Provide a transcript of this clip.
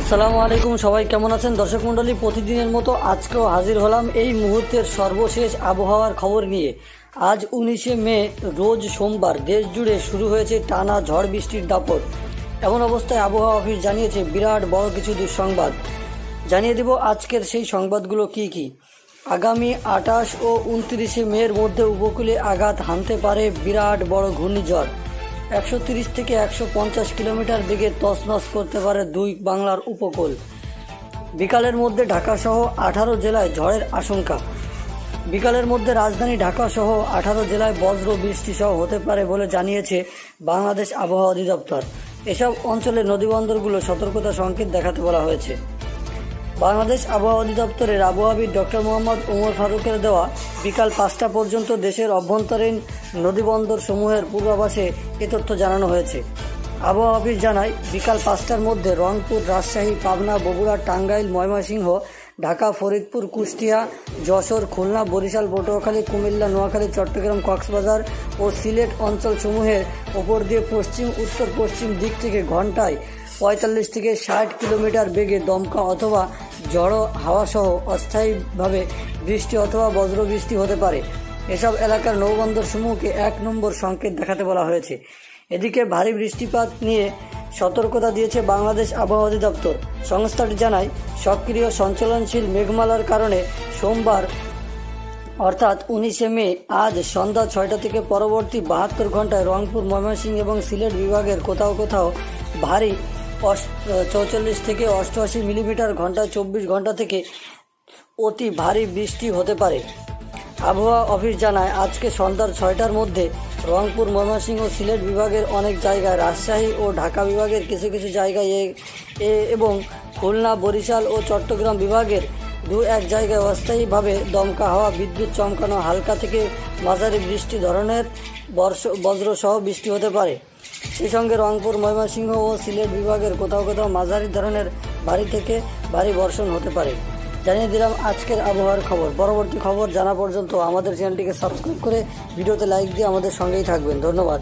আসসালামু আলাইকুম। সবাই কেমন আছেন? দর্শক মণ্ডলী, প্রতিদিনের মতো আজকেও হাজির হলাম এই মুহূর্তের সর্বশেষ আবহাওয়ার খবর নিয়ে। আজ 19শে মে, রোজ সোমবার। দেশ জুড়ে শুরু হয়েছে টানা ঝড় বৃষ্টির দাপট। এমন অবস্থায় আবহাওয়া অফিস জানিয়েছে বিরাট বড় কিছু দুঃসংবাদ। জানিয়ে দেব আজকের সেই সংবাদগুলো কি কি। আগামী 28 ও 29শে মের মধ্যে উপকূলে আঘাত হানতে পারে বিরাট বড় ঘূর্ণিঝড়। 130 থেকে 150 কিলোমিটার বেগে তছনছ করতে পারে দুই বাংলার উপকূল। বিকালের মধ্যে ঢাকাসহ 18 জেলায় ঝড়ের আশঙ্কা। বিকালের মধ্যে রাজধানী ঢাকাসহ 18 জেলায় বজ্র বৃষ্টি সহ হতে পারে বলে জানিয়েছে বাংলাদেশ আবহাওয়া অধিদপ্তর। এসব অঞ্চলে নদীবন্দরগুলো সতর্কতা সংকেত দেখাতে বলা হয়েছে। বাংলাদেশ আবহাওয়া অধিদপ্তরের আবহাওয়াবিদ ডক্টর মোহাম্মদ ওমর ফারুকের দেওয়া বিকাল 5টা পর্যন্ত দেশের অভ্যন্তরীণ নদীবন্দর সমূহের পূর্বাভাসে এ তথ্য জানানো হয়েছে। আবহাওয়া অফিস জানায়, বিকাল 5টার মধ্যে রংপুর, রাজশাহী, পাবনা, বগুড়া, টাঙ্গাইল, ময়মনসিংহ, ঢাকা, ফরিদপুর, কুষ্টিয়া, যশোর, খুলনা, বরিশাল, পটুয়াখালী, কুমিল্লা, নোয়াখালী, চট্টগ্রাম, কক্সবাজার ও সিলেট অঞ্চলসমূহের ওপর দিয়ে পশ্চিম উত্তর পশ্চিম দিক থেকে ঘন্টায় 45 থেকে 60 কিলোমিটার বেগে দমকা অথবা ঝড়ো হাওয়াসহ অস্থায়ীভাবে বৃষ্টি অথবা বজ্রবৃষ্টি হতে পারে। এসব এলাকার নৌবন্দরসমূহকে 1 নম্বর সংকেত দেখাতে বলা হয়েছে। এদিকে ভারী বৃষ্টিপাত নিয়ে সতর্কতা দিয়েছে বাংলাদেশ আবহাওয়া অধিদপ্তর। সংস্থাটি জানায়, সক্রিয় সঞ্চালনশীল মেঘমালার কারণে সোমবার অর্থাৎ 19শে মে আজ সন্ধ্যা 6টা থেকে পরবর্তী 72 ঘন্টায় রংপুর, ময়মনসিংহ এবং সিলেট বিভাগের কোথাও কোথাও ভারী 44 থেকে 88 মিলিমিটার ঘন্টায় 24 ঘন্টা থেকে অতি ভারী বৃষ্টি হতে পারে। আবহাওয়া অফিস জানায়, আজকে সন্ধ্যার 6টার মধ্যে রংপুর, ময়মনসিংহ ও সিলেট বিভাগের অনেক জায়গায়, রাজশাহী ও ঢাকা বিভাগের কিছু কিছু জায়গায় এবং খুলনা, বরিশাল ও চট্টগ্রাম বিভাগের 2-1 জায়গায় অস্থায়ীভাবে দমকা হাওয়া, বিদ্যুৎ চমকানো, হালকা থেকে মাঝারি বৃষ্টি ধরনের বজ্রসহ বৃষ্টি হতে পারে। সেই সঙ্গে রংপুর, ময়মনসিংহ ও সিলেট বিভাগের কোথাও কোথাও মাঝারি ধরনের ভারী থেকে ভারী বর্ষণ হতে পারে। জানিয়ে দিলাম আজকের আবহাওয়ার খবর। পরবর্তী খবর জানা পর্যন্ত আমাদের চ্যানেলটিকে সাবস্ক্রাইব করে ভিডিওতে লাইক দিয়ে আমাদের সঙ্গেই থাকবেন। ধন্যবাদ।